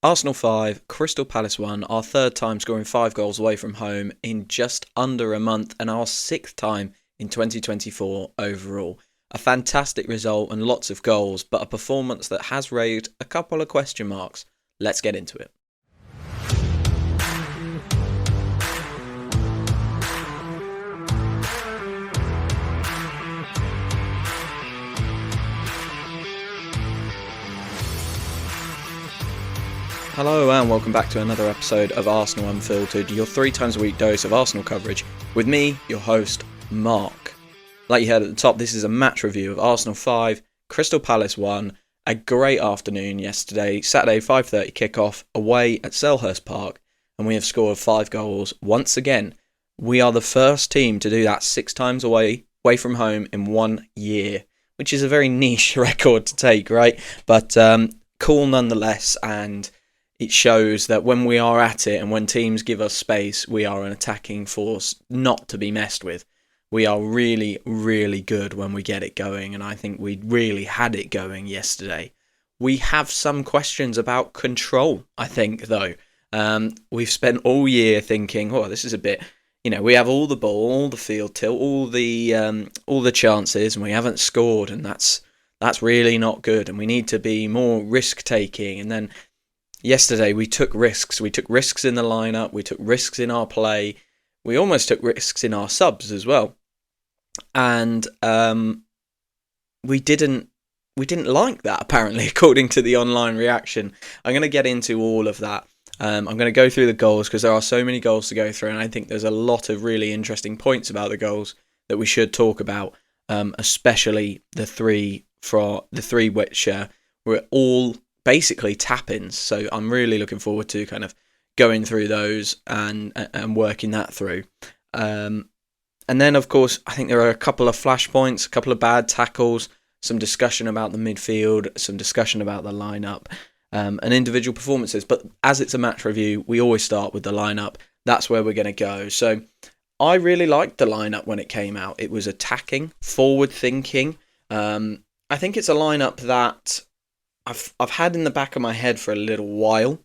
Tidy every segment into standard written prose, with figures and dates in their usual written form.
Arsenal 5, Crystal Palace 1, our third time scoring 5 goals away from home in just under a month, and our 6th time in 2024 overall. A fantastic result and lots of goals, but a performance that has raised a couple of question marks. Let's get into it. Hello and welcome back to another episode of Arsenal Unfiltered, your 3 times a week dose of Arsenal coverage, with me, your host, Mark. Like you heard at the top, this is a match review of Arsenal 5, Crystal Palace 1, a great afternoon yesterday, Saturday 5:30 kickoff, away at Selhurst Park, and we have scored 5 goals once again. We are the first team to do that 6 times away from home in 1 year, which is a very niche record to take, right? But cool nonetheless, and it shows that when we are at it and when teams give us space, we are an attacking force not to be messed with. We are really, really good when we get it going, and I think we really had it going yesterday. We have some questions about control, I think, though. We've spent all year thinking, oh, this is a bit, we have all the ball, all the field tilt, all the chances, and we haven't scored, and that's really not good, and we need to be more risk-taking. And then yesterday we took risks. We took risks in the lineup. We took risks in our play. We almost took risks in our subs as well. And we didn't like that, apparently, according to the online reaction. I'm going to get into all of that. I'm going to go through the goals because there are so many goals to go through, and I think there's a lot of really interesting points about the goals that we should talk about, especially the three which were all basically tap-ins. So I'm really looking forward to kind of going through those and working that through. And then, of course, I think there are a couple of flashpoints, a couple of bad tackles, some discussion about the midfield, some discussion about the lineup, and individual performances. But as it's a match review, we always start with the lineup. That's where we're going to go. So I really liked the lineup when it came out. It was attacking, forward-thinking. I think it's a lineup that I've had in the back of my head for a little while,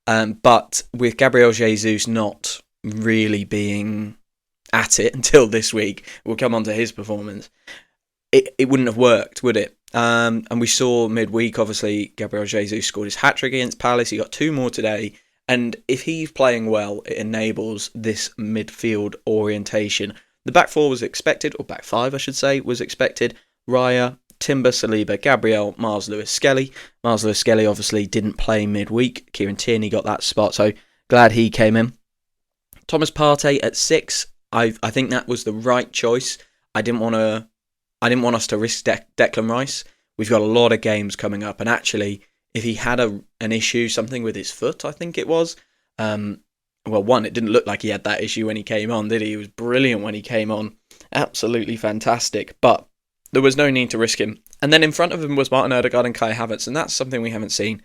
but with Gabriel Jesus not really being at it until this week, we'll come on to his performance, it wouldn't have worked, would it? And we saw midweek, obviously, Gabriel Jesus scored his hat-trick against Palace. He got 2 more today, and if he's playing well, it enables this midfield orientation. The back 4 was expected, or back 5, I should say, was expected. Raya, Timber, Saliba, Gabriel, Miles Lewis-Skelly. Miles Lewis-Skelly obviously didn't play midweek. Kieran Tierney got that spot, so glad he came in. Thomas Partey at 6. I think that was the right choice. I didn't want us to risk Declan Rice. We've got a lot of games coming up, and actually, if he had an issue, something with his foot, I think it was. It didn't look like he had that issue when he came on, did he? He was brilliant when he came on. Absolutely fantastic. But there was no need to risk him. And then in front of him was Martin Odegaard and Kai Havertz, and that's something we haven't seen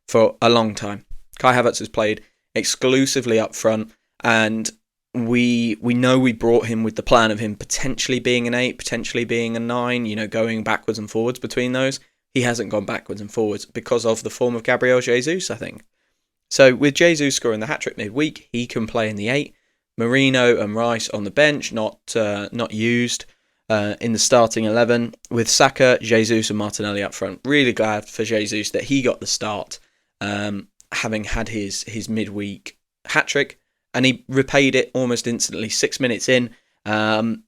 for a long time. Kai Havertz has played exclusively up front, and we know we brought him with the plan of him potentially being an 8, potentially being a 9, going backwards and forwards between those. He hasn't gone backwards and forwards because of the form of Gabriel Jesus, I think. So with Jesus scoring the hat-trick midweek, he can play in the 8. Marino and Rice on the bench, not used in the starting 11. With Saka, Jesus and Martinelli up front. Really glad for Jesus that he got the start, having had his midweek hat-trick. And he repaid it almost instantly. 6 minutes in,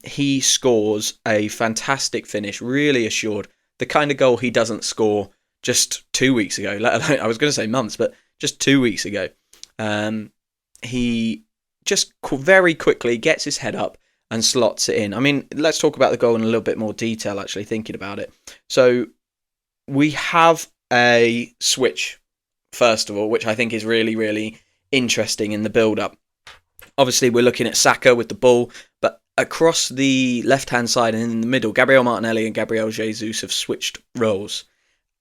he scores a fantastic finish, really assured. The kind of goal he doesn't score just 2 weeks ago, let alone, I was going to say months, but just 2 weeks ago. He just very quickly gets his head up and slots it in. I mean, let's talk about the goal in a little bit more detail, actually, thinking about it. So we have a switch, first of all, which I think is really, really interesting in the build-up. Obviously, we're looking at Saka with the ball, but across the left-hand side and in the middle, Gabriel Martinelli and Gabriel Jesus have switched roles.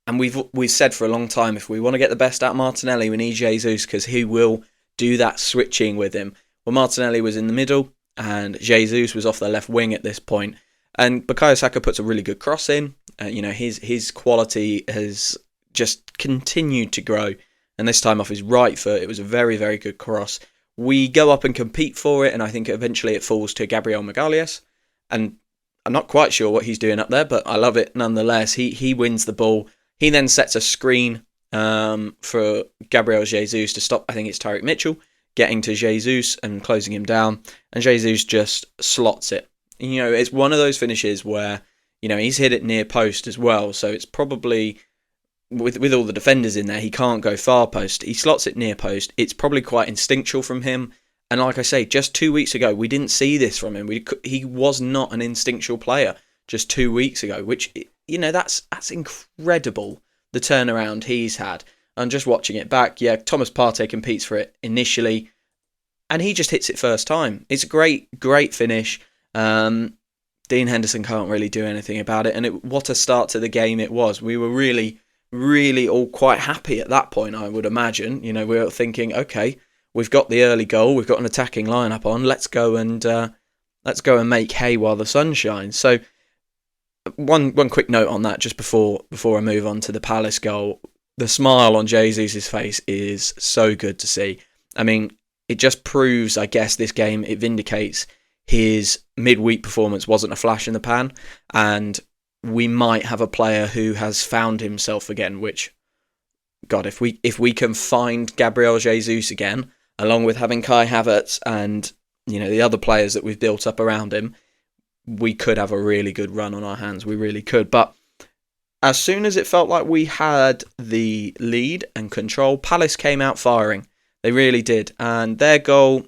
And we've said for a long time, if we want to get the best out of Martinelli, we need Jesus because he will do that switching with him. Well, Martinelli was in the middle and Jesus was off the left wing at this point. And Bukayo Saka puts a really good cross in. His quality has just continued to grow. and this time off his right foot. It was a very, very good cross. We go up and compete for it, and I think eventually it falls to Gabriel Magalhaes, and I'm not quite sure what he's doing up there, but I love it nonetheless. He wins the ball. He then sets a screen for Gabriel Jesus to stop, I think it's Tyreek Mitchell, getting to Jesus and closing him down, and Jesus just slots it. It's one of those finishes where, he's hit it near post as well, so it's probably, with all the defenders in there, he can't go far post. He slots it near post. It's probably quite instinctual from him. And like I say, just 2 weeks ago, we didn't see this from him. He was not an instinctual player just 2 weeks ago, which, that's incredible, the turnaround he's had. And just watching it back, Thomas Partey competes for it initially, and he just hits it first time. It's a great finish. Dean Henderson can't really do anything about it, and what a start to the game it was. We were really, really all quite happy at that point, I would imagine. We were thinking, okay, we've got the early goal, we've got an attacking lineup on. Let's go and make hay while the sun shines. So, one quick note on that, just before I move on to the Palace goal. The smile on Jesus' face is so good to see. I mean, it just proves, I guess, this game, it vindicates his midweek performance wasn't a flash in the pan, and we might have a player who has found himself again, which, God, if we can find Gabriel Jesus again, along with having Kai Havertz and, the other players that we've built up around him, we could have a really good run on our hands. We really could. But as soon as it felt like we had the lead and control, Palace came out firing. They really did. And their goal,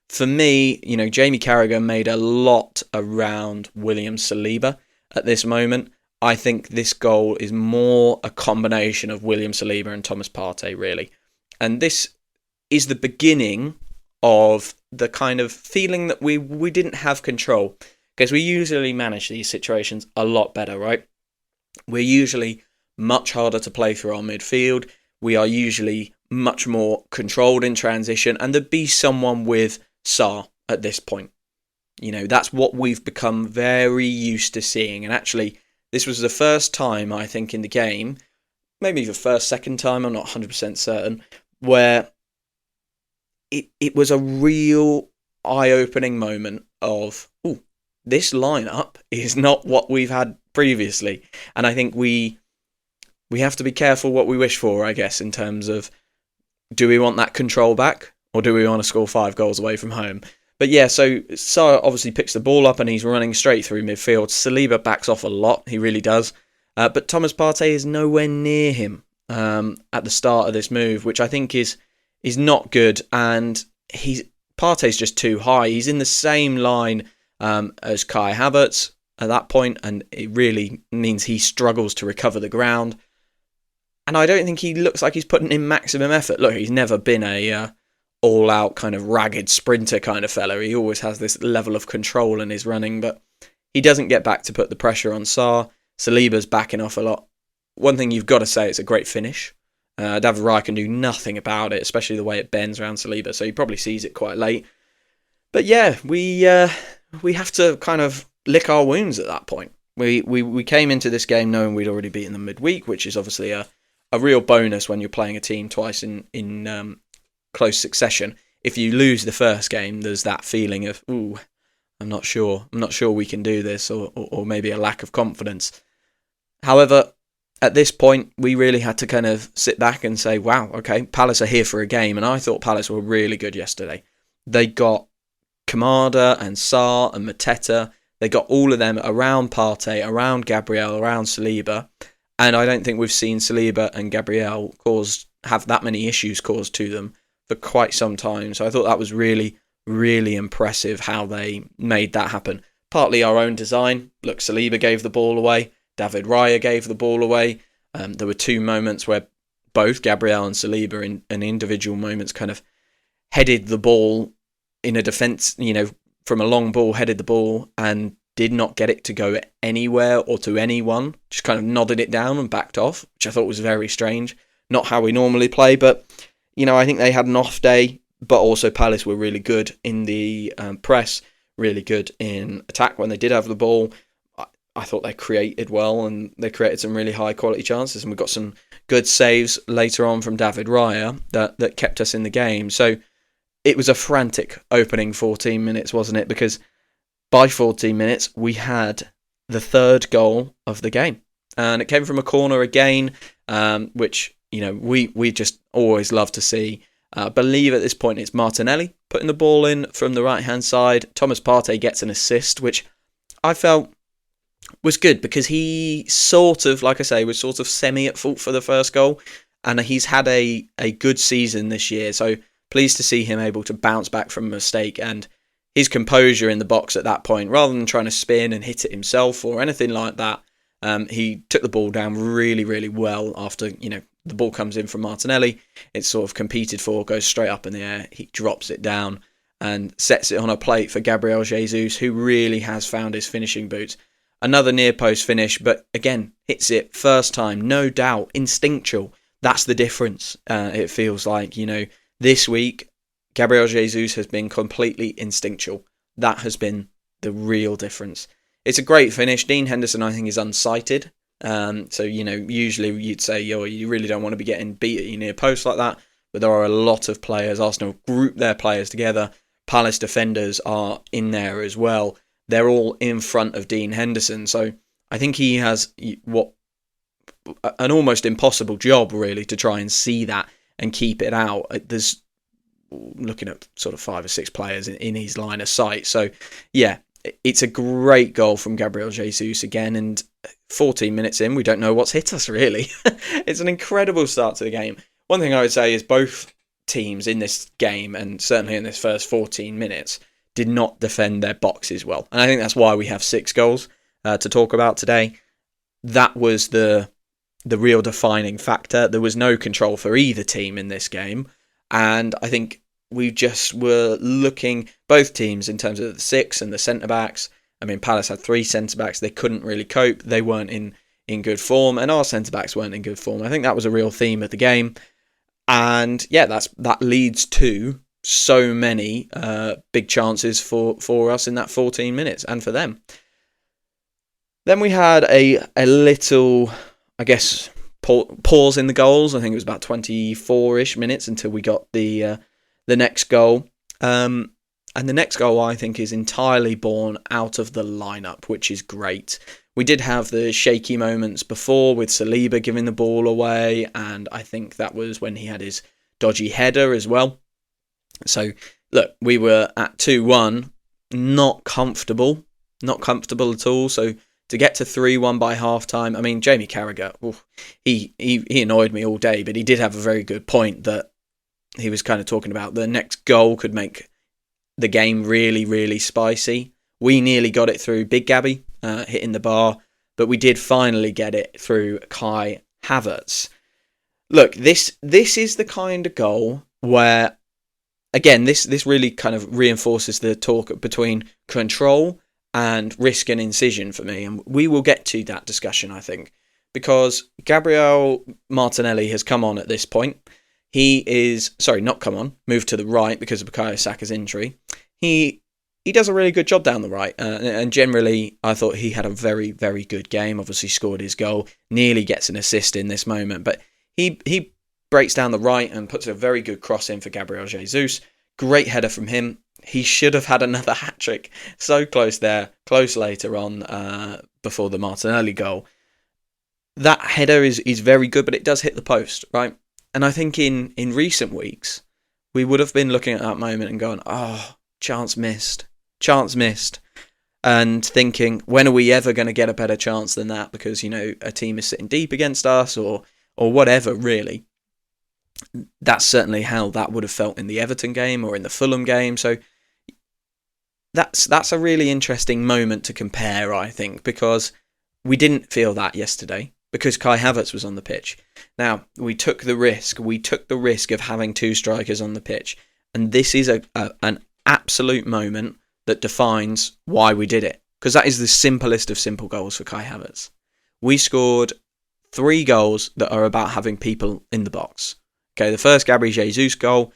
for me, Jamie Carragher made a lot around William Saliba at this moment. I think this goal is more a combination of William Saliba and Thomas Partey, really. And this is the beginning of the kind of feeling that we didn't have control, because we usually manage these situations a lot better, right? We're usually much harder to play through our midfield. We are usually much more controlled in transition, and there'd be someone with Sarr at this point. That's what we've become very used to seeing. And actually, this was the first time, I think, in the game, maybe the second time, I'm not 100% certain, where it was a real eye-opening moment of, this lineup is not what we've had previously. And I think we have to be careful what we wish for, I guess, in terms of, do we want that control back, or do we want to score 5 goals away from home? But so Sarr obviously picks the ball up and he's running straight through midfield. Saliba backs off a lot, he really does. But Thomas Partey is nowhere near him at the start of this move, which I think is not good. And Partey's just too high. He's in the same line as Kai Havertz at that point, and it really means he struggles to recover the ground. And I don't think he looks like he's putting in maximum effort. Look, he's never been a all-out kind of ragged sprinter kind of fella. He always has this level of control in his running, but he doesn't get back to put the pressure on Sarr. Saliba's backing off a lot. One thing you've got to say, it's a great finish. David Raya can do nothing about it, especially the way it bends around Saliba, so he probably sees it quite late. But we have to kind of lick our wounds at that point. We came into this game knowing we'd already beaten them midweek, which is obviously a real bonus when you're playing a team twice in close succession. If you lose the first game, there's that feeling of, I'm not sure we can do this, or maybe a lack of confidence. However, at this point, we really had to kind of sit back and say, wow, okay, Palace are here for a game. And I thought Palace were really good yesterday. They got Kamada and Sarr and Mateta. They got all of them around Partey, around Gabriel, around Saliba. And I don't think we've seen Saliba and Gabriel have that many issues caused to them for quite some time. So I thought that was really, really impressive how they made that happen. Partly our own design. Look, Saliba gave the ball away. David Raya gave the ball away. There were 2 moments where both Gabriel and Saliba in individual moments kind of headed the ball in a defence, from a long ball, headed the ball and did not get it to go anywhere or to anyone. Just kind of nodded it down and backed off, which I thought was very strange. Not how we normally play, but, I think they had an off day, but also Palace were really good in the press, really good in attack when they did have the ball. I thought they created well, and they created some really high quality chances, and we got some good saves later on from David Raya that kept us in the game. So it was a frantic opening 14 minutes, wasn't it? Because by 14 minutes, we had the third goal of the game. And it came from a corner again, which, we just always love to see. I believe at this point it's Martinelli putting the ball in from the right-hand side. Thomas Partey gets an assist, which I felt was good because he sort of, like I say, was sort of semi at fault for the first goal. And he's had a good season this year. So pleased to see him able to bounce back from a mistake, and his composure in the box at that point, rather than trying to spin and hit it himself or anything like that. He took the ball down really, really well after, the ball comes in from Martinelli. It's sort of competed for, goes straight up in the air. He drops it down and sets it on a plate for Gabriel Jesus, who really has found his finishing boots. Another near post finish, but again, hits it first time, no doubt, instinctual. That's the difference, it feels like. This week, Gabriel Jesus has been completely instinctual. That has been the real difference. It's a great finish. Dean Henderson, I think, is unsighted. So, usually you'd say, you really don't want to be getting beat at your near post like that. But there are a lot of players. Arsenal group their players together. Palace defenders are in there as well. They're all in front of Dean Henderson. So I think he has an almost impossible job, really, to try and see that and keep it out. There's looking at sort of 5 or 6 players in his line of sight. So, yeah, it's a great goal from Gabriel Jesus again. And 14 minutes in, we don't know what's hit us, really. It's an incredible start to the game. One thing I would say is both teams in this game, and certainly in this first 14 minutes, did not defend their boxes well. And I think that's why we have 6 goals to talk about today. That was the real defining factor. There was no control for either team in this game. And I think we just were looking, both teams, in terms of the 6 and the centre-backs. I mean, Palace had 3 centre-backs. They couldn't really cope. They weren't in good form. And our centre-backs weren't in good form. I think that was a real theme of the game. And yeah, that leads to so many big chances for us in that 14 minutes and for them. Then we had a little, I guess, pause in the goals. I think it was about 24-ish minutes until we got the next goal. And the next goal, I think, is entirely born out of the lineup, which is great. We did have the shaky moments before with Saliba giving the ball away, and I think that was when he had his dodgy header as well. So, look, we were at 2-1, not comfortable at all. So to get to 3-1 by half-time, I mean, Jamie Carragher, he annoyed me all day, but he did have a very good point that he was kind of talking about the next goal could make the game really, really spicy. We nearly got it through Big Gabby hitting the bar, but we did finally get it through Kai Havertz. Look, this is the kind of goal where, again, this really kind of reinforces the talk between control and risk and incision for me. And we will get to that discussion, I think, because Gabriel Martinelli has come on at this point. Moved to the right because of Bukayo Saka's injury. He does a really good job down the right. And generally, I thought he had a very, very good game. Obviously scored his goal, nearly gets an assist in this moment. But he breaks down the right and puts a very good cross in for Gabriel Jesus. Great header from him. He should have had another hat-trick. So close there, close later on before the Martinelli goal. That header is very good, but it does hit the post, right? And I think in recent weeks, we would have been looking at that moment and going, chance missed. And thinking, when are we ever going to get a better chance than that? Because, a team is sitting deep against us or whatever, really. That's certainly how that would have felt in the Everton game or in the Fulham game. So that's a really interesting moment to compare, I think, because we didn't feel that yesterday because Kai Havertz was on the pitch. Now, we took the risk. We took the risk of having 2 strikers on the pitch. And this is an absolute moment that defines why we did it. Because that is the simplest of simple goals for Kai Havertz. We scored 3 goals that are about having people in the box. Okay, the first Gabriel Jesus goal,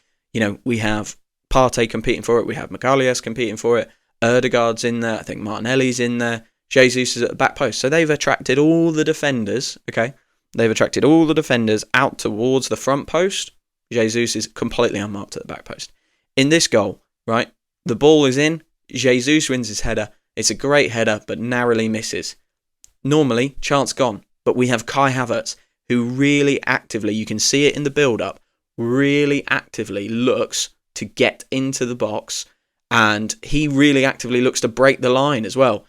we have Partey competing for it. We have Magalhaes competing for it. Erdegaard's in there. I think Martinelli's in there. Jesus is at the back post. So they've attracted all the defenders, okay? They've attracted all the defenders out towards the front post. Jesus is completely unmarked at the back post. In this goal, right, the ball is in. Jesus wins his header. It's a great header, but narrowly misses. Normally, chance gone. But we have Kai Havertz, who really actively, you can see it in the build-up, really actively looks to get into the box, and he really actively looks to break the line as well.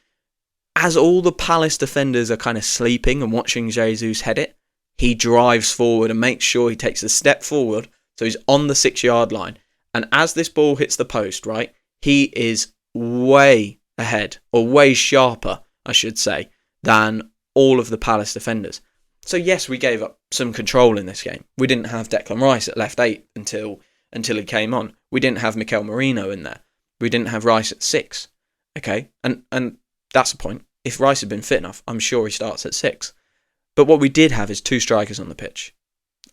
As all the Palace defenders are kind of sleeping and watching Jesus head it, he drives forward and makes sure he takes a step forward, so he's on the 6-yard line. And as this ball hits the post, right, he is way ahead, or way sharper, I should say, than all of the Palace defenders. So yes, we gave up some control in this game. We didn't have Declan Rice at left 8 until he came on. We didn't have Mikel Merino in there. We didn't have Rice at 6. Okay, and that's the point. If Rice had been fit enough, I'm sure he starts at 6. But what we did have is 2 strikers on the pitch.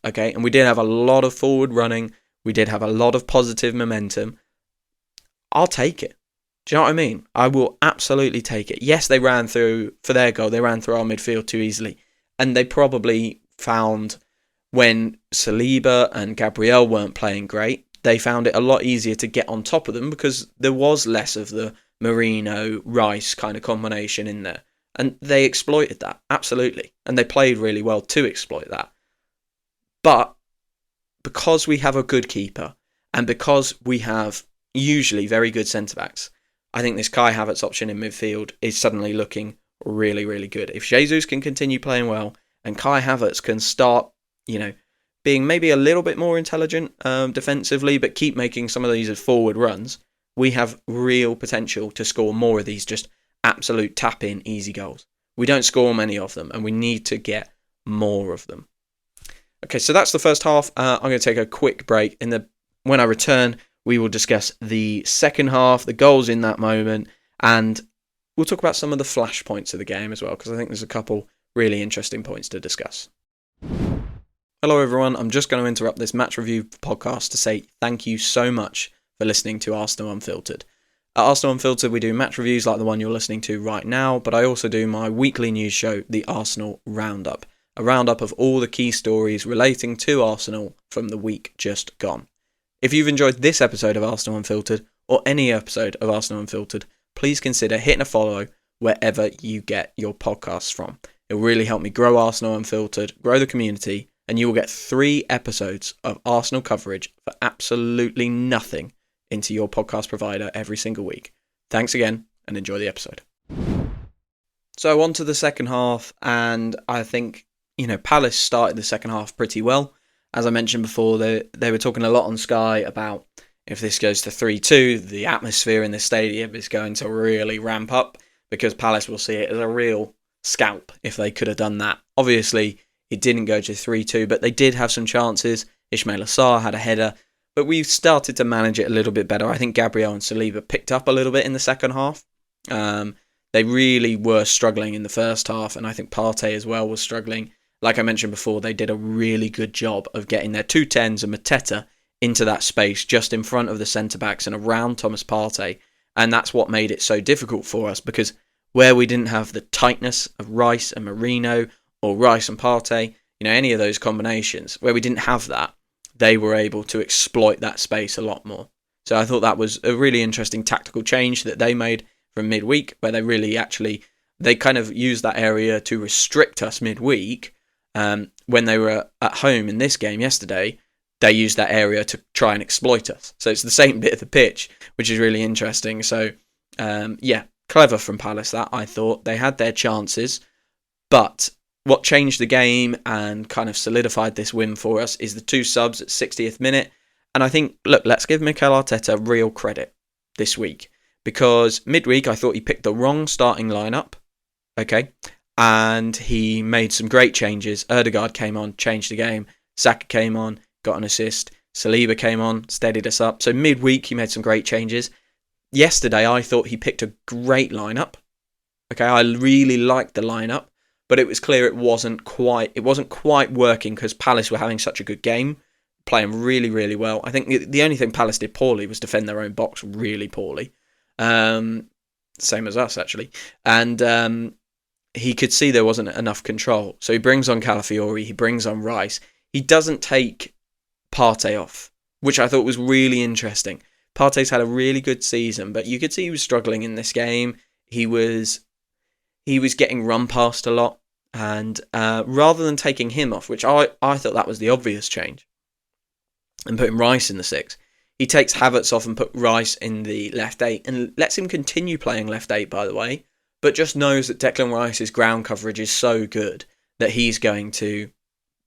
Okay, and we did have a lot of forward running. We did have a lot of positive momentum. I'll take it. Do you know what I mean? I will absolutely take it. Yes, they ran through, for their goal, they ran through our midfield too easily. And they probably found, when Saliba and Gabriel weren't playing great, they found it a lot easier to get on top of them because there was less of the Merino-Rice kind of combination in there. And they exploited that, absolutely. And they played really well to exploit that. But because we have a good keeper, and because we have usually very good centre-backs, I think this Kai Havertz option in midfield is suddenly looking really, really good. If Jesus can continue playing well, and Kai Havertz can start, being maybe a little bit more intelligent defensively, but keep making some of these forward runs, we have real potential to score more of these just absolute tap-in easy goals. We don't score many of them, and we need to get more of them. Okay, so that's the first half. I'm going to take a quick break. When I return, we will discuss the second half, the goals in that moment, and we'll talk about some of the flash points of the game as well, because I think there's a couple really interesting points to discuss. Hello everyone, I'm just going to interrupt this match review podcast to say thank you so much for listening to Arsenal Unfiltered. At Arsenal Unfiltered, we do match reviews like the one you're listening to right now, but I also do my weekly news show, the Arsenal Roundup, a roundup of all the key stories relating to Arsenal from the week just gone. If you've enjoyed this episode of Arsenal Unfiltered, or any episode of Arsenal Unfiltered, please consider hitting a follow wherever you get your podcasts from. It will really help me grow Arsenal Unfiltered, grow the community, and you will get 3 episodes of Arsenal coverage for absolutely nothing into your podcast provider every single week. Thanks again, and enjoy the episode. So on to the second half, and I think, Palace started the second half pretty well. As I mentioned before, they were talking a lot on Sky about if this goes to 3-2, the atmosphere in the stadium is going to really ramp up because Palace will see it as a real scalp if they could have done that. Obviously, it didn't go to 3-2, but they did have some chances. Ismail Assar had a header, but we started to manage it a little bit better. I think Gabriel and Saliba picked up a little bit in the second half. They really were struggling in the first half, and I think Partey as well was struggling. Like I mentioned before, they did a really good job of getting their 2-10s and Mateta into that space just in front of the centre-backs and around Thomas Partey. And that's what made it so difficult for us, because where we didn't have the tightness of Rice and Merino or Rice and Partey, any of those combinations, where we didn't have that, they were able to exploit that space a lot more. So I thought that was a really interesting tactical change that they made from midweek, where they kind of used that area to restrict us midweek. When they were at home in this game yesterday, they used that area to try and exploit us. So it's the same bit of the pitch, which is really interesting. So, clever from Palace that, I thought. They had their chances, but what changed the game and kind of solidified this win for us is the 2 subs at 60th minute. And I think, let's give Mikel Arteta real credit this week, because midweek I thought he picked the wrong starting lineup. Okay. And he made some great changes. Ødegaard came on, changed the game. Saka came on, got an assist. Saliba came on, steadied us up. So midweek, he made some great changes. Yesterday, I thought he picked a great lineup. Okay, I really liked the lineup, but it was clear it wasn't quite working because Palace were having such a good game, playing really, really well. I think the only thing Palace did poorly was defend their own box really poorly. same as us actually, and he could see there wasn't enough control. So he brings on Calafiori, he brings on Rice. He doesn't take Partey off, which I thought was really interesting. Partey's had a really good season, but you could see he was struggling in this game. He was getting run past a lot, and rather than taking him off, which I thought that was the obvious change, and putting Rice in the 6, he takes Havertz off and put Rice in the left 8 and lets him continue playing left 8, by the way, but just knows that Declan Rice's ground coverage is so good that he's going to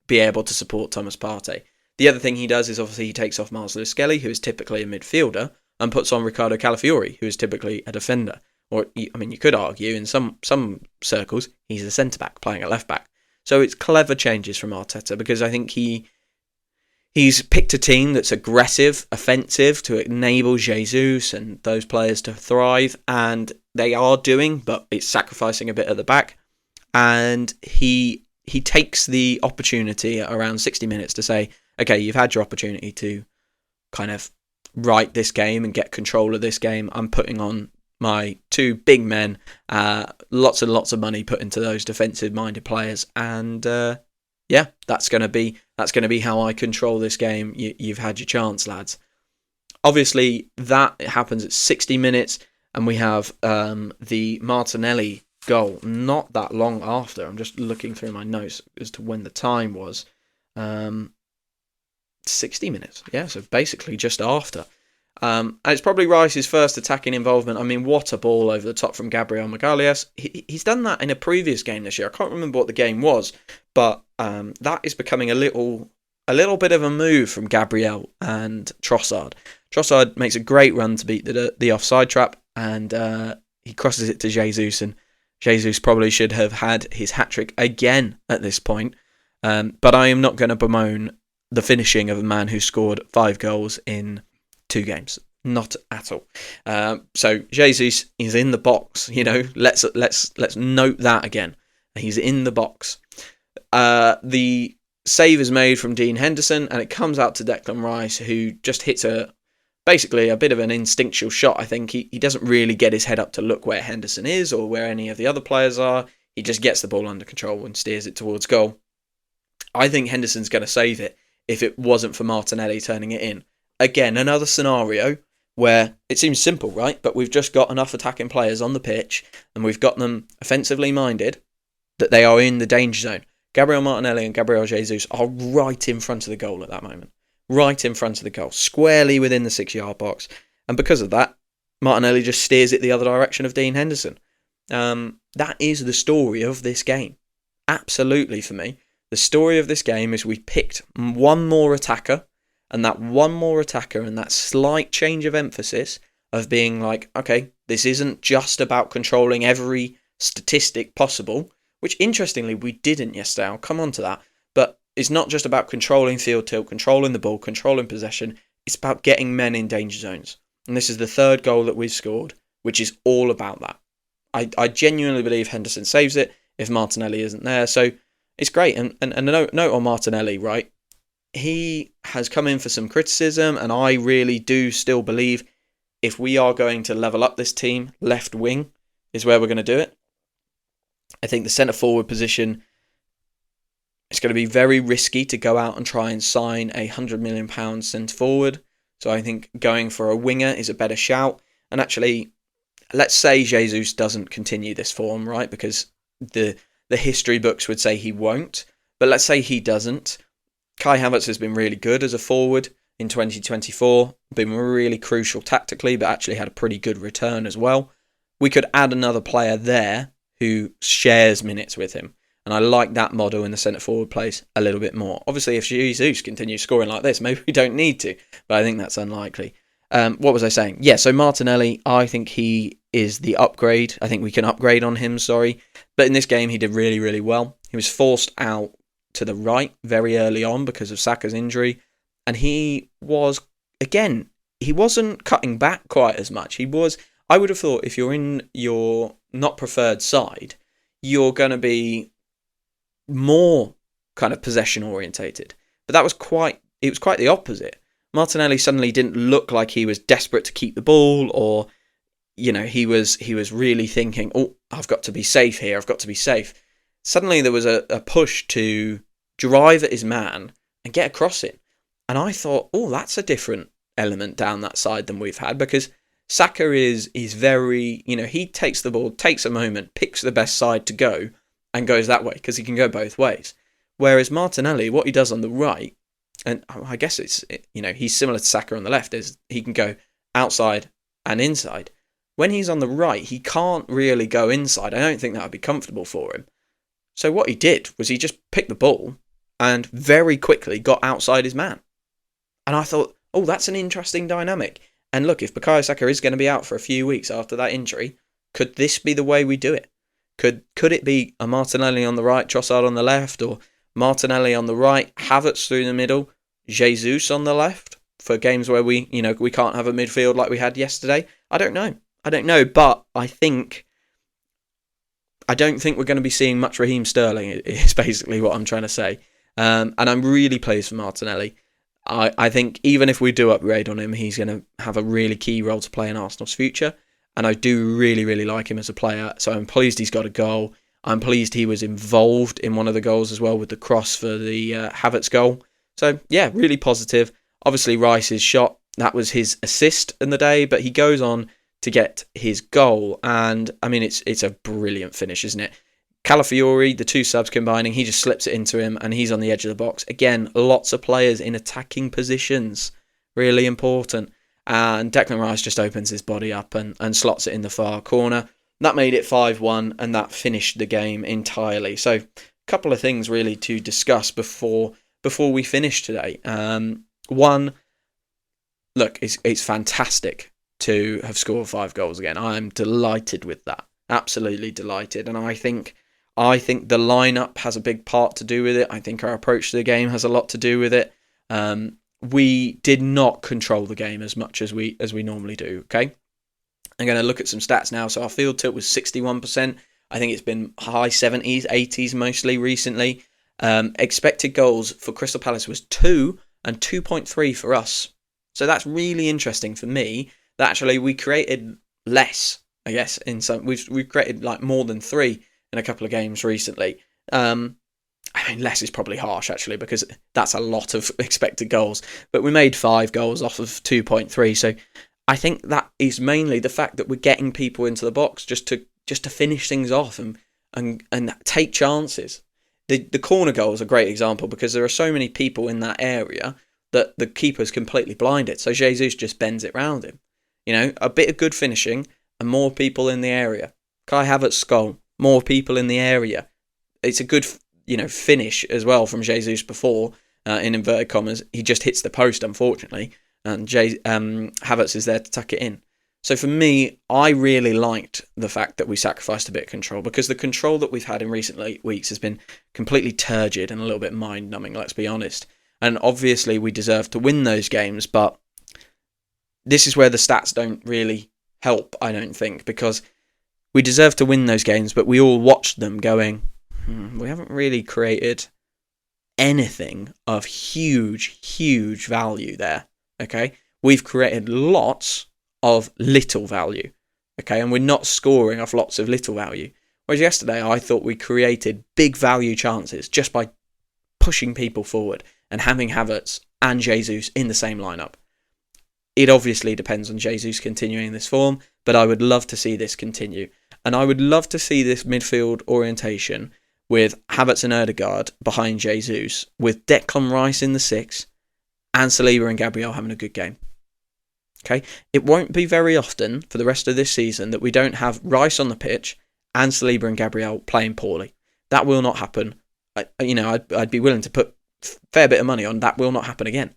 be able to support Thomas Partey. The other thing he does is obviously he takes off Miles Lewis-Skelly, who is typically a midfielder, and puts on Ricardo Calafiori, who is typically a defender. Or, I mean, you could argue in some circles he's a centre-back playing at left-back. So it's clever changes from Arteta, because I think he's picked a team that's aggressive, offensive, to enable Jesus and those players to thrive, and they are doing, but it's sacrificing a bit at the back. And he takes the opportunity at around 60 minutes to say, okay, you've had your opportunity to kind of right this game and get control of this game. I'm putting on my 2 big men, lots and lots of money put into those defensive-minded players, and yeah, that's going to be how I control this game. You've had your chance, lads. Obviously, that happens at 60 minutes, and we have the Martinelli goal not that long after. I'm just looking through my notes as to when the time was. 60 minutes, yeah, so basically just after. And it's probably Rice's first attacking involvement. I mean, what a ball over the top from Gabriel Magalhaes. He's done that in a previous game this year. I can't remember what the game was, but that is becoming a little bit of a move from Gabriel and Trossard. Trossard makes a great run to beat the offside trap, and he crosses it to Jesus, and Jesus probably should have had his hat-trick again at this point. But I am not going to bemoan the finishing of a man who scored 5 goals in 2 games. Not at all. So Jesus is in the box. You know, let's note that again. He's in the box. The save is made from Dean Henderson, and it comes out to Declan Rice, who just hits basically a bit of an instinctual shot. I think he doesn't really get his head up to look where Henderson is or where any of the other players are. He just gets the ball under control and steers it towards goal. I think Henderson's going to save it if it wasn't for Martinelli turning it in. Again, another scenario where it seems simple, right? But we've just got enough attacking players on the pitch, and we've got them offensively minded, that they are in the danger zone. Gabriel Martinelli and Gabriel Jesus are right in front of the goal at that moment. Right in front of the goal, squarely within the 6-yard box. And because of that, Martinelli just steers it the other direction of Dean Henderson. That is the story of this game. Absolutely, for me. The story of this game is we picked one more attacker, and that one more attacker and that slight change of emphasis of being like, okay, this isn't just about controlling every statistic possible, which interestingly we didn't yesterday. I'll come on to that. But it's not just about controlling field tilt, controlling the ball, controlling possession. It's about getting men in danger zones. And this is the 3rd goal that we've scored, which is all about that. I genuinely believe Henderson saves it if Martinelli isn't there. So it's great. And a note on Martinelli, right? He has come in for some criticism, and I really do still believe if we are going to level up this team, left wing is where we're going to do it. I think the centre forward position, it's going to be very risky to go out and try and sign a £100 million centre forward. So I think going for a winger is a better shout. And actually, let's say Jesus doesn't continue this form, right? Because the history books would say he won't. But let's say he doesn't. Kai Havertz has been really good as a forward in 2024, been really crucial tactically, but actually had a pretty good return as well. We could add another player there who shares minutes with him. And I like that model in the centre-forward place a little bit more. Obviously, if Jesus continues scoring like this, maybe we don't need to, but I think that's unlikely. What was I saying? Yeah, so Martinelli, I think he is the upgrade. I think we can upgrade on him, sorry. But in this game, he did really, really well. He was forced out to the right very early on because of Saka's injury. And he was, again, he wasn't cutting back quite as much. I would have thought if you're in your not preferred side, you're going to be more kind of possession orientated. But it was quite the opposite. Martinelli suddenly didn't look like he was desperate to keep the ball, or he was really thinking, oh, I've got to be safe here. I've got to be safe. Suddenly there was a push to drive at his man and get across it. And I thought, oh, that's a different element down that side than we've had, because Saka is very, he takes the ball, takes a moment, picks the best side to go and goes that way because he can go both ways. Whereas Martinelli, what he does on the right, and I guess he's similar to Saka on the left, is he can go outside and inside. When he's on the right, he can't really go inside. I don't think that would be comfortable for him. So what he did was he just picked the ball and very quickly got outside his man. And I thought, oh, that's an interesting dynamic. And look, if Bukayo Saka is going to be out for a few weeks after that injury, could this be the way we do it? Could it be a Martinelli on the right, Trossard on the left, or Martinelli on the right, Havertz through the middle, Jesus on the left for games where we can't have a midfield like we had yesterday? I don't know, but I don't think we're going to be seeing much Raheem Sterling, is basically what I'm trying to say. And I'm really pleased for Martinelli. I think even if we do upgrade on him, he's going to have a really key role to play in Arsenal's future. And I do really, really like him as a player. So I'm pleased he's got a goal. I'm pleased he was involved in one of the goals as well with the cross for the Havertz goal. So yeah, really positive. Obviously Rice's shot, that was his assist in the day, but he goes on to get his goal. And I mean, it's a brilliant finish, isn't it? Calafiori, the two subs combining, he just slips it into him and he's on the edge of the box. Again, lots of players in attacking positions. Really important. And Declan Rice just opens his body up and slots it in the far corner. That made it 5-1 and that finished the game entirely. So a couple of things really to discuss before we finish today. One, look, it's fantastic to have scored 5 goals again. I'm delighted with that. Absolutely delighted. And I think the lineup has a big part to do with it. I think our approach to the game has a lot to do with it. We did not control the game as much as we normally do. Okay, I'm going to look at some stats now. So our field tilt was 61%. I think it's been high 70s, 80s mostly recently. Expected goals for Crystal Palace was 2 and 2.3 for us. So that's really interesting for me. That actually we created less. I guess we've created like more than 3 in a couple of games recently. I mean, less is probably harsh actually, because that's a lot of expected goals. But we made 5 goals off of 2.3. So I think that is mainly the fact that we're getting people into the box just to finish things off and take chances. The corner goal is a great example because there are so many people in that area that the keeper's completely blinded. So Jesus just bends it round him. A bit of good finishing and more people in the area. Kai Havertz's goal, more people in the area. It's a good, finish as well from Jesus before, in inverted commas. He just hits the post, unfortunately, and Havertz is there to tuck it in. So for me, I really liked the fact that we sacrificed a bit of control, because the control that we've had in recent weeks has been completely turgid and a little bit mind-numbing, let's be honest. And obviously we deserve to win those games, but this is where the stats don't really help, I don't think, because we deserve to win those games, but we all watched them going, we haven't really created anything of huge value there, okay? We've created lots of little value, okay? And we're not scoring off lots of little value. Whereas yesterday, I thought we created big value chances just by pushing people forward and having Havertz and Jesus in the same lineup. It obviously depends on Jesus continuing this form, but I would love to see this continue. And I would love to see this midfield orientation with Havertz and Ødegaard behind Jesus, with Declan Rice in the 6, and Saliba and Gabriel having a good game. Okay, it won't be very often for the rest of this season that we don't have Rice on the pitch and Saliba and Gabriel playing poorly. That will not happen. I'd be willing to put a fair bit of money on that will not happen again.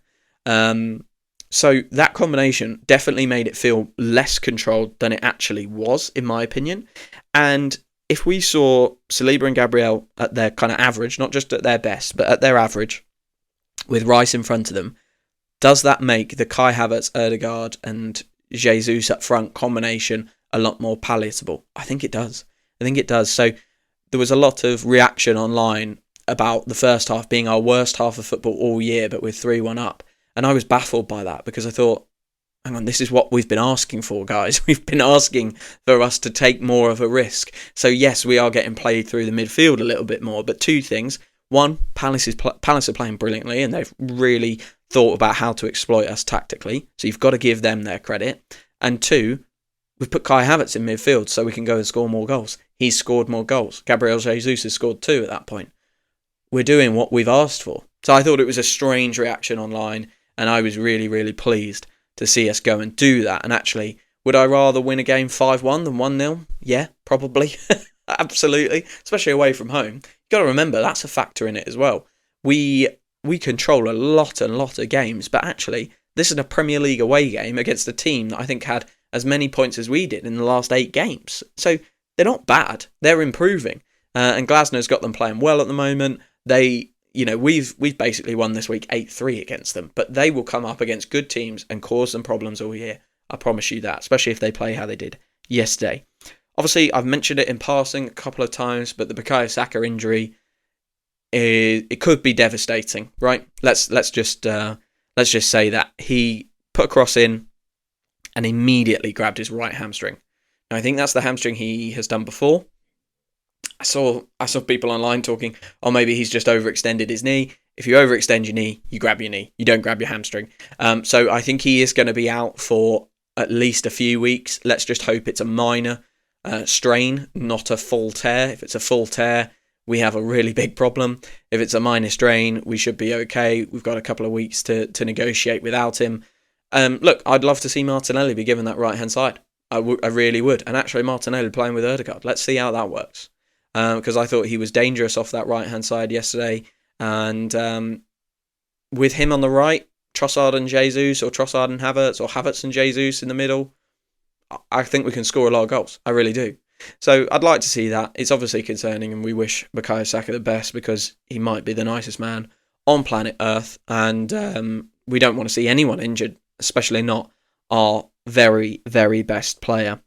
So that combination definitely made it feel less controlled than it actually was, in my opinion. And if we saw Saliba and Gabriel at their kind of average, not just at their best, but at their average, with Rice in front of them, does that make the Kai Havertz, Ødegaard and Jesus up front combination a lot more palatable? I think it does. So there was a lot of reaction online about the first half being our worst half of football all year, but with 3-1 up. And I was baffled by that because I thought, hang on, this is what we've been asking for, guys. We've been asking for us to take more of a risk. So yes, we are getting played through the midfield a little bit more, but two things. One, Palace are playing brilliantly, and they've really thought about how to exploit us tactically. So you've got to give them their credit. And two, we've put Kai Havertz in midfield so we can go and score more goals. He's scored more goals. Gabriel Jesus has scored 2 at that point. We're doing what we've asked for. So I thought it was a strange reaction online, and I was really, really pleased to see us go and do that. And actually, would I rather win a game 5-1 than 1-0? Yeah, probably. Absolutely. Especially away from home. You've got to remember, that's a factor in it as well. We control a lot of games, but actually, this is a Premier League away game against a team that I think had as many points as we did in the last 8 games. So they're not bad. They're improving. And Glasnow's got them playing well at the moment. We've basically won this week 8-3 against them, but they will come up against good teams and cause them problems all year. I promise you that, especially if they play how they did yesterday. Obviously, I've mentioned it in passing a couple of times, but the Bukayo Saka injury, it could be devastating, right? Let's just say that he put a cross in and immediately grabbed his right hamstring. Now, I think that's the hamstring he has done before. I saw people online talking, maybe he's just overextended his knee. If you overextend your knee, you grab your knee. You don't grab your hamstring. So I think he is going to be out for at least a few weeks. Let's just hope it's a minor strain, not a full tear. If it's a full tear, we have a really big problem. If it's a minor strain, we should be okay. We've got a couple of weeks to negotiate without him. Look, I'd love to see Martinelli be given that right-hand side. I really would. And actually, Martinelli playing with Ødegaard. Let's see how that works. Because I thought he was dangerous off that right-hand side yesterday. And with him on the right, Trossard and Jesus, or Trossard and Havertz, or Havertz and Jesus in the middle, I think we can score a lot of goals. I really do. So I'd like to see that. It's obviously concerning, and we wish Bukayo Saka the best because he might be the nicest man on planet Earth. And we don't want to see anyone injured, especially not our very, very best player.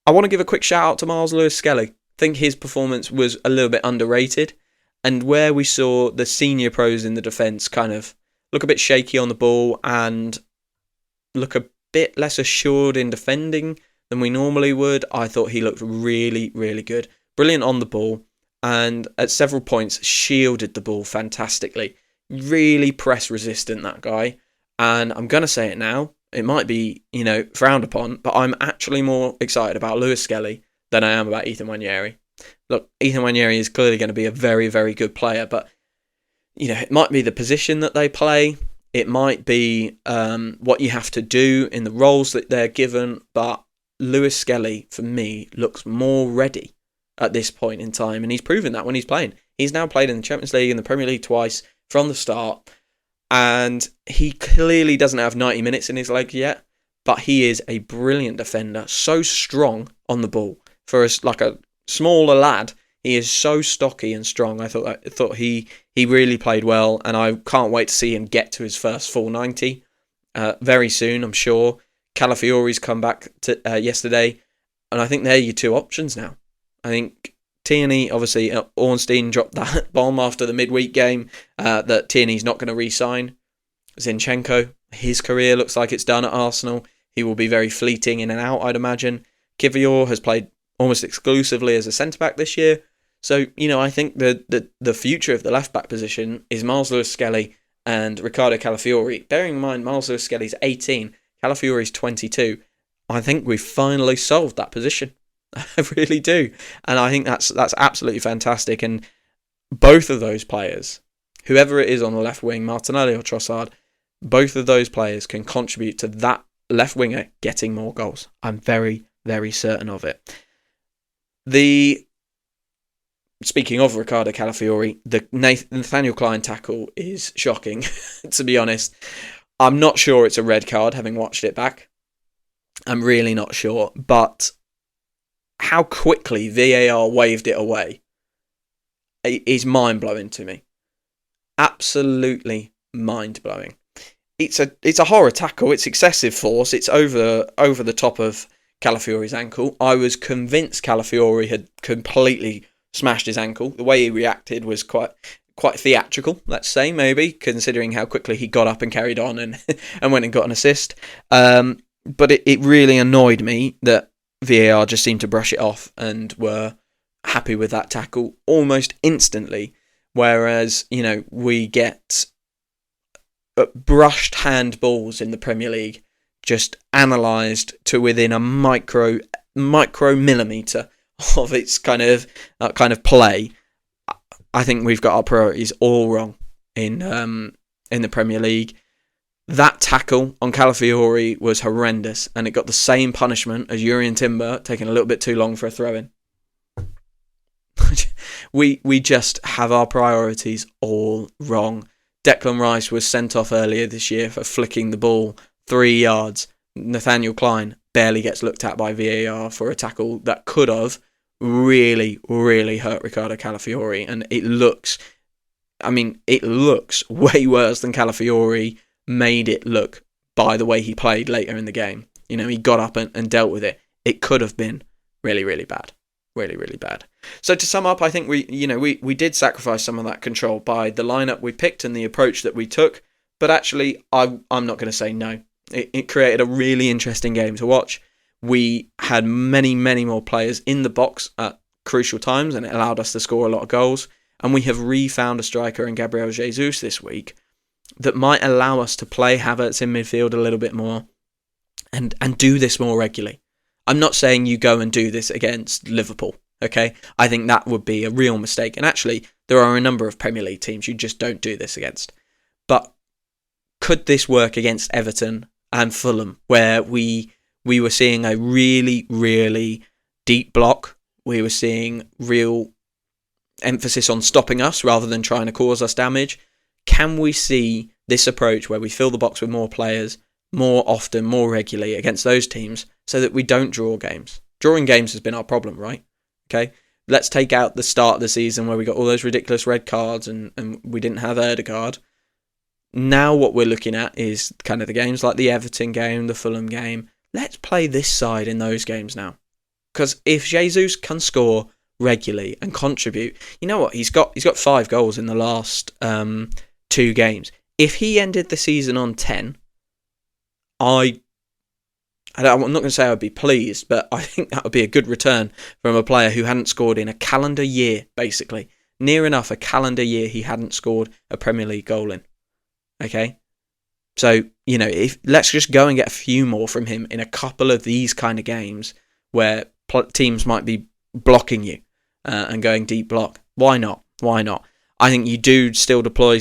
I want to give a quick shout out to Miles Lewis-Skelly. I think his performance was a little bit underrated, and where we saw the senior pros in the defence kind of look a bit shaky on the ball and look a bit less assured in defending than we normally would, I thought he looked really, really good. Brilliant on the ball, and at several points shielded the ball fantastically. Really press resistant, that guy. And I'm going to say it now. It might be, frowned upon, but I'm actually more excited about Lewis-Skelly than I am about Ethan Nwaneri. Look, Ethan Nwaneri is clearly going to be a very, very good player, but, it might be the position that they play. It might be what you have to do in the roles that they're given, but Lewis-Skelly, for me, looks more ready at this point in time, and he's proven that when he's playing. He's now played in the Champions League and the Premier League twice from the start, and he clearly doesn't have 90 minutes in his leg yet, but he is a brilliant defender, so strong on the ball. For a smaller lad, he is so stocky and strong. I thought he really played well, and I can't wait to see him get to his first full 90 very soon, I'm sure. Calafiori's come back yesterday, and I think they're your two options now. I think Tierney, obviously, Ornstein dropped that bomb after the midweek game that Tierney's not going to re-sign. Zinchenko, his career looks like it's done at Arsenal. He will be very fleeting in and out, I'd imagine. Kivior has played almost exclusively as a centre-back this year. So, I think the future of the left-back position is Miles Lewis-Skelly and Riccardo Calafiori. Bearing in mind, Miles Lewis-Skelly's 18, Calafiori's 22. I think we've finally solved that position. I really do. And I think that's absolutely fantastic. And both of those players, whoever it is on the left wing, Martinelli or Trossard, both of those players can contribute to that left winger getting more goals. I'm very, very certain of it. Speaking of Riccardo Calafiori, the Nathaniel Clyne tackle is shocking, to be honest. I'm not sure it's a red card, having watched it back. I'm really not sure. But how quickly VAR waved it away is mind-blowing to me. Absolutely mind-blowing. It's a horror tackle. It's excessive force. It's over the top of Calafiori's ankle. I was convinced Calafiori had completely smashed his ankle. The way he reacted was quite quite theatrical, let's say, maybe, considering how quickly he got up and carried on and, and went and got an assist. But it really annoyed me that VAR just seemed to brush it off and were happy with that tackle almost instantly. Whereas, we get brushed handballs in the Premier League just analysed to within a micro millimetre of its kind of play. I think we've got our priorities all wrong in the Premier League. That tackle on Calafiori was horrendous, and it got the same punishment as Jurrien Timber taking a little bit too long for a throw-in. we just have our priorities all wrong. Declan Rice was sent off earlier this year for flicking the ball 3 yards. Nathaniel Klein barely gets looked at by VAR for a tackle that could have really, really hurt Riccardo Calafiori, and it looks way worse than Calafiori made it look by the way he played later in the game. He got up and dealt with it. It could have been really, really bad. Really, really bad. So to sum up, I think we did sacrifice some of that control by the lineup we picked and the approach that we took. But actually, I'm not going to say no. It created a really interesting game to watch. We had many, many more players in the box at crucial times, and it allowed us to score a lot of goals. And we have refound a striker in Gabriel Jesus this week that might allow us to play Havertz in midfield a little bit more and do this more regularly. I'm not saying you go and do this against Liverpool, okay? I think that would be a real mistake. And actually, there are a number of Premier League teams you just don't do this against. But could this work against Everton and Fulham, where we were seeing a really, really deep block? We were seeing real emphasis on stopping us rather than trying to cause us damage. Can we see this approach where we fill the box with more players more often, more regularly against those teams so that we don't draw games? Drawing games has been our problem, right? Okay, let's take out the start of the season where we got all those ridiculous red cards and we didn't have Ødegaard. Now what we're looking at is kind of the games like the Everton game, the Fulham game. Let's play this side in those games now. Because if Jesus can score regularly and contribute, you know what? He's got 5 goals in the last 2 games. If he ended the season on 10, I'm not going to say I'd be pleased, but I think that would be a good return from a player who hadn't scored in a calendar year, basically. Near enough a calendar year he hadn't scored a Premier League goal in. Okay? So, let's just go and get a few more from him in a couple of these kind of games where teams might be blocking you and going deep block. Why not? Why not? I think you do still deploy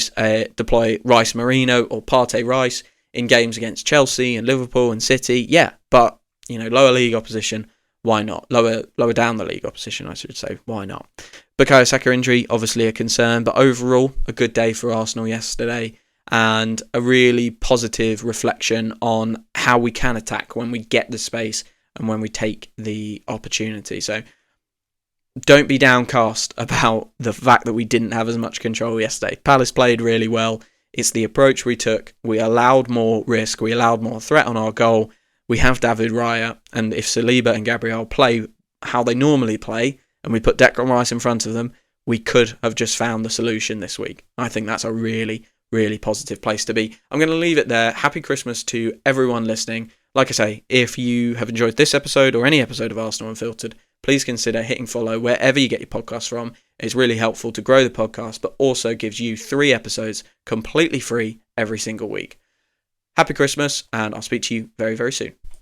Rice Marino or Partey Rice in games against Chelsea and Liverpool and City. Yeah, but lower league opposition, why not? Lower down the league opposition, I should say. Why not? Bukayo Saka injury, obviously a concern, but overall a good day for Arsenal yesterday and a really positive reflection on how we can attack when we get the space and when we take the opportunity. So don't be downcast about the fact that we didn't have as much control yesterday. Palace played really well. It's the approach we took. We allowed more risk. We allowed more threat on our goal. We have David Raya, and if Saliba and Gabriel play how they normally play, and we put Declan Rice in front of them, we could have just found the solution this week. I think that's a really, really positive place to be. I'm going to leave it there. Happy Christmas to everyone listening. Like I say, if you have enjoyed this episode or any episode of Arsenal Unfiltered, please consider hitting follow wherever you get your podcasts from. It's really helpful to grow the podcast, but also gives you 3 episodes completely free every single week. Happy Christmas, and I'll speak to you very, very soon.